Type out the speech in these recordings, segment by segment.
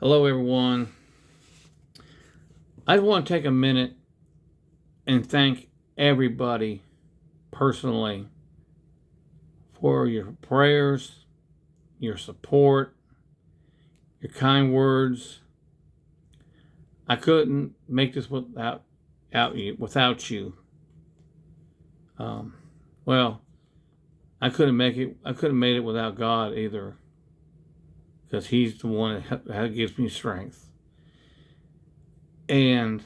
Hello, everyone. I want to take a minute and thank everybody personally for your prayers, your support, your kind words. I couldn't make this without you. Um, well, I couldn't make it. I couldn't made it without God either, because He's the one that gives me strength. And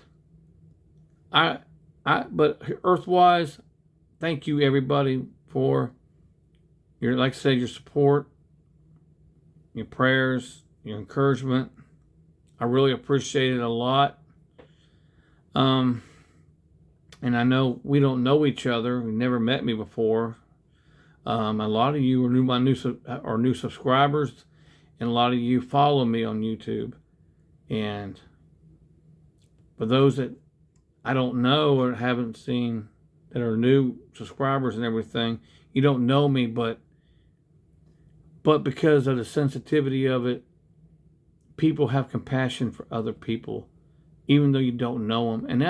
I, but earthwise, thank you everybody for your, like I said, your support, your prayers, your encouragement. I really appreciate it a lot. Um, and I know we don't know each other. You never met me before. A lot of you are new subscribers, and a lot of you follow me on YouTube. And for those that I don't know or haven't seen, that are new subscribers and everything, you don't know me, but because of the sensitivity of it, people have compassion for other people, even though you don't know them, and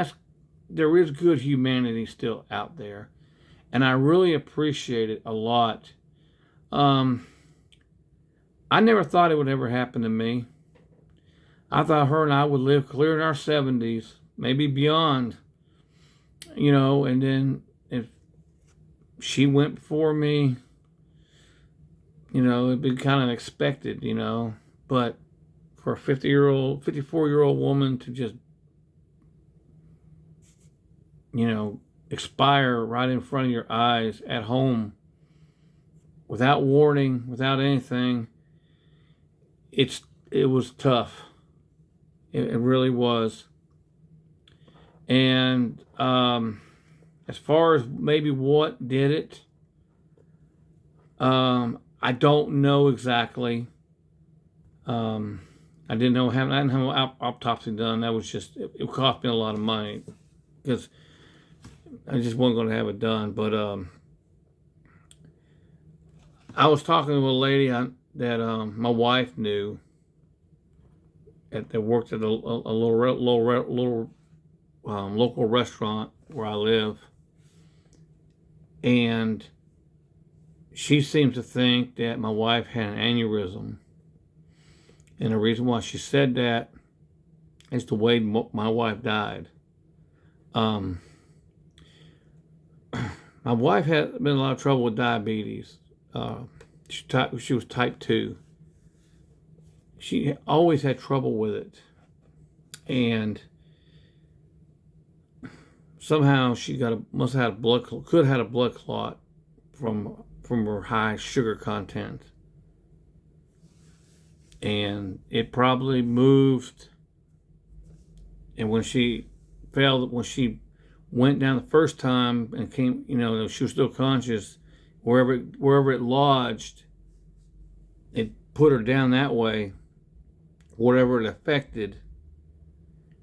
there is good humanity still out there, and I really appreciate it a lot. Um, I never thought it would ever happen to me. I thought her and I would live clear in our 70s, maybe beyond, and then if she went before me, it'd be kind of expected, but for a 54-year-old woman to just, expire right in front of your eyes at home without warning, without anything, it was tough. It really was. And as far as maybe what did it, I don't know exactly. I didn't have an autopsy done. That was just, it cost me a lot of money because I just wasn't going to have it done. But I was talking to a lady that my wife knew that worked at a little local restaurant where I live, and she seems to think that my wife had an aneurysm. And the reason why she said that is the way my wife died. My wife had been in a lot of trouble with diabetes. She was type 2. She always had trouble with it. And somehow she must have had a blood clot from her high sugar content. And it probably moved. And when she went down the first time and came, she was still conscious, wherever it lodged, it put her down that way, whatever it affected.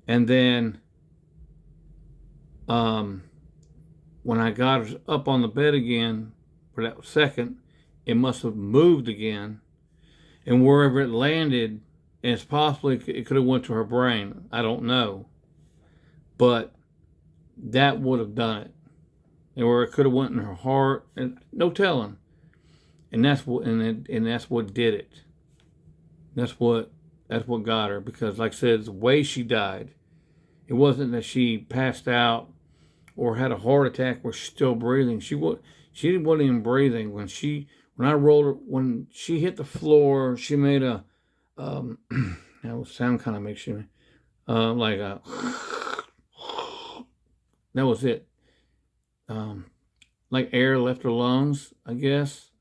And then when I got her up on the bed again for that second, it must have moved again. And wherever it landed, and it's possibly it could have went to her brain. I don't know. But that would have done it. And where it could have went in her heart, and no telling. And that's what did it. That's what got her, because like I said, the way she died, it wasn't that she passed out or had a heart attack where she's still breathing. She wasn't even breathing when she hit the floor. She made a that sound kind of makes you like a that was it. Like air left her lungs, I guess.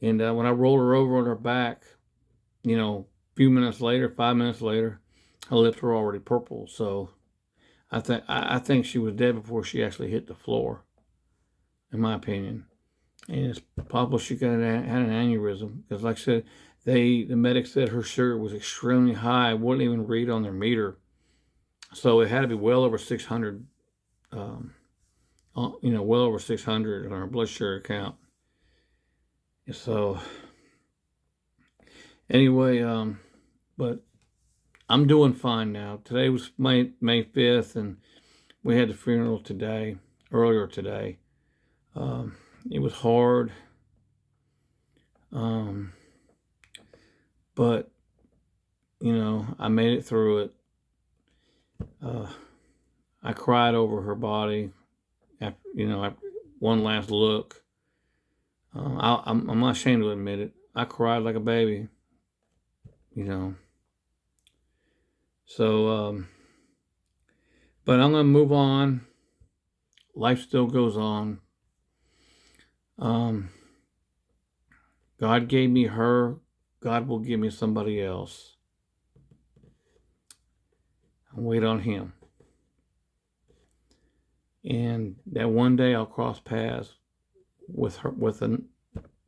And when I rolled her over on her back, a few minutes later, 5 minutes later, her lips were already purple. So I think she was dead before she actually hit the floor, in my opinion. And it's possible she had an aneurysm, because, like I said, the medics said her sugar was extremely high, wouldn't even read on their meter. So it had to be well over 600, well over 600 on her blood sugar count. So anyway, but I'm doing fine now. Today was May 5th, and we had the funeral earlier today. Um, it was hard, um, but I made it through it. Uh, I cried over her body after, after one last look. I'm not ashamed to admit it. I cried like a baby, you know. So, but I'm gonna move on. Life still goes on. Um, God gave me her. God will give me somebody else. I'll wait on Him. And that one day I'll cross paths with her,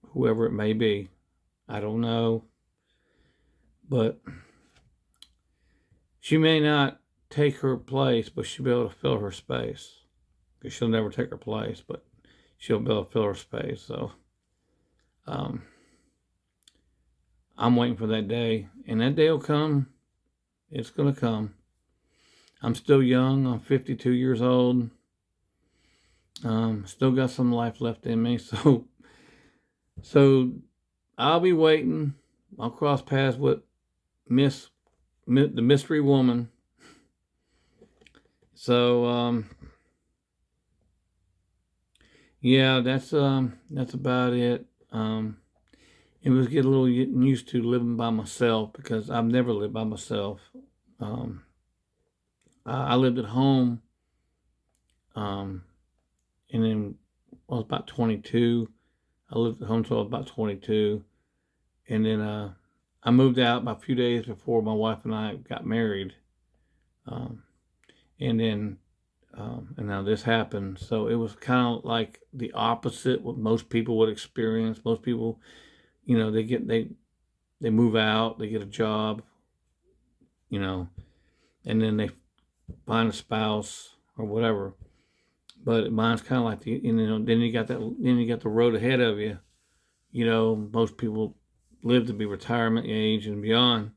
whoever it may be. I don't know. But she may not take her place, but she'll be able to fill her space. Because she'll never take her place, but she'll be able to fill her space. So I'm waiting for that day. And that day will come. It's going to come. I'm still young. I'm 52 years old. Still got some life left in me. So I'll be waiting. I'll cross paths with the mystery woman. So, yeah, that's about it. It was getting a little used to living by myself because I've never lived by myself. I lived at home, and then I was about 22. I lived at home until I was about 22, and then I moved out about a few days before my wife and I got married, and then and now this happened. So it was kind of like the opposite what most people would experience. Most people, they move out, they get a job, and then they find a spouse or whatever. But mine's kind of like then you got the road ahead of you. Most people live to be retirement age and beyond.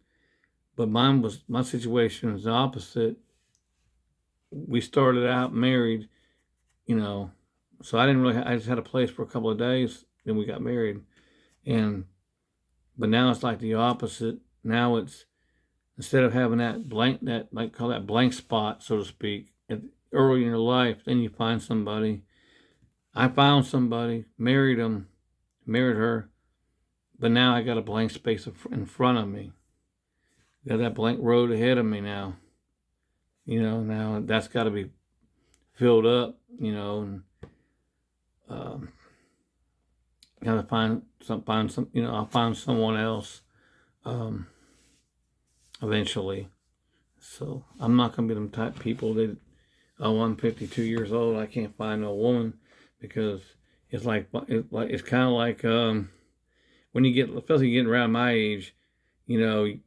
But my situation was the opposite. We started out married, so I just had a place for a couple of days, then we got married. But now it's like the opposite. Now it's, instead of having that call that blank spot, so to speak, early in your life, then you find somebody. I found somebody, married her, but now I got a blank space in front of me. Got that blank road ahead of me now. Now that's got to be filled up, and got to find some, I'll find someone else eventually. So I'm not going to be them type people that, I'm 52 years old, I can't find no woman, because it's kind of like when you get, especially getting around my age, you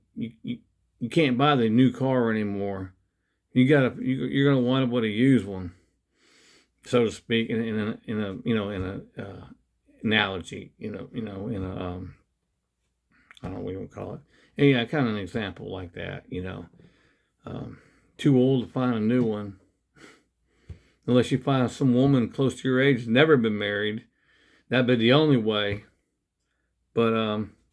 can't buy the new car anymore. You're gonna want a used one, so to speak, in a analogy, in a I don't know what you would call it. And yeah, kind of an example like that, too old to find a new one, unless you find some woman close to your age, never been married. That'd be the only way. But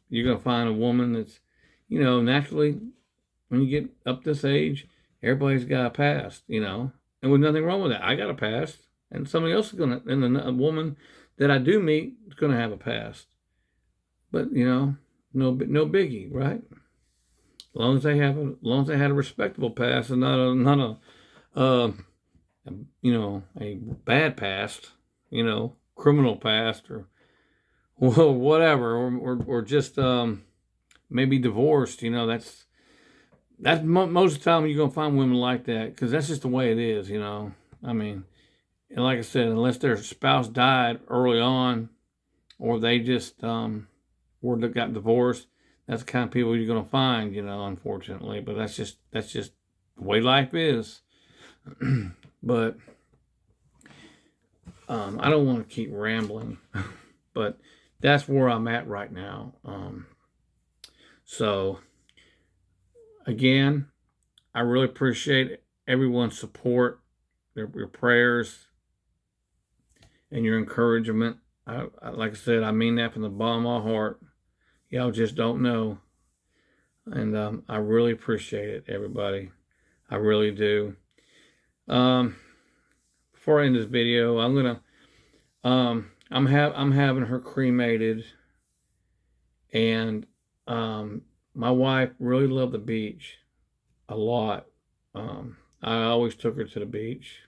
you're gonna find a woman that's, naturally, when you get up this age, everybody's got a past, and with nothing wrong with that. I got a past, and somebody else is and a woman that I do meet is gonna have a past. But no biggie, right? As long as they had a respectable past and not a a bad past, criminal past or whatever, or just maybe divorced. That's most of the time you're gonna find women like that, because that's just the way it is. I mean, and like I said, unless their spouse died early on, or they just got divorced, that's the kind of people you're gonna find. Unfortunately, but that's just the way life is. But I don't want to keep rambling, but that's where I'm at right now. So again, I really appreciate everyone's support, your prayers, and your encouragement. Like I said, I mean that from the bottom of my heart. Y'all just don't know. And I really appreciate it, everybody. I really do. Before I end this video, I'm having her cremated, and my wife really loved the beach a lot. I always took her to the beach,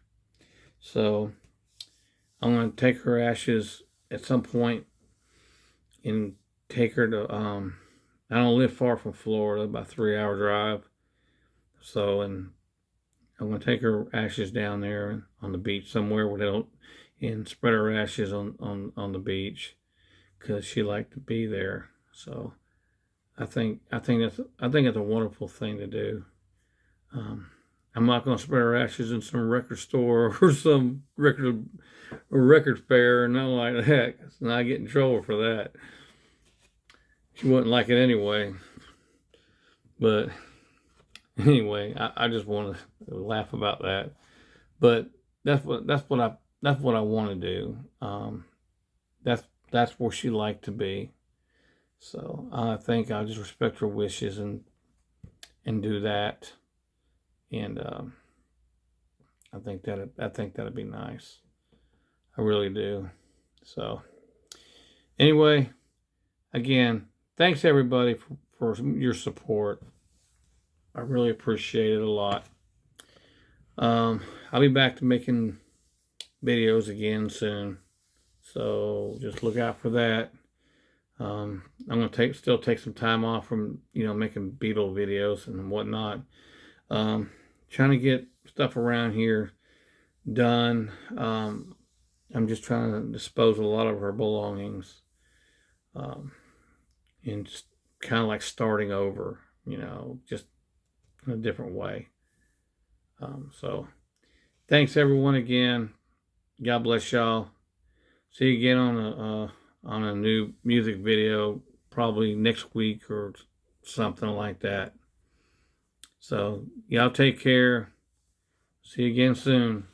so I'm gonna take her ashes at some point and take her to. I don't live far from Florida, about 3 hour drive. So, and I'm gonna take her ashes down there on the beach somewhere where they don't, and spread her ashes on the beach, because she liked to be there. So I think it's a wonderful thing to do. I'm not going to spread her ashes in some record store or some record fair or nothing like that, because I get in trouble for that. She wouldn't like it anyway. But anyway, I just want to laugh about that. But that's what I want to do. That's where she liked to be. So I think I'll just respect her wishes and do that. And I think that'd be nice. I really do. So anyway, again, thanks everybody for your support. I really appreciate it a lot. I'll be back to making videos again soon, so just look out for that. I'm gonna still take some time off from making Beatle videos and whatnot. Trying to get stuff around here done. I'm just trying to dispose of a lot of her belongings, and just kind of like starting over, just in a different way. So thanks everyone again. God bless y'all. See you again on a new music video probably next week or something like that. So y'all take care. See you again soon.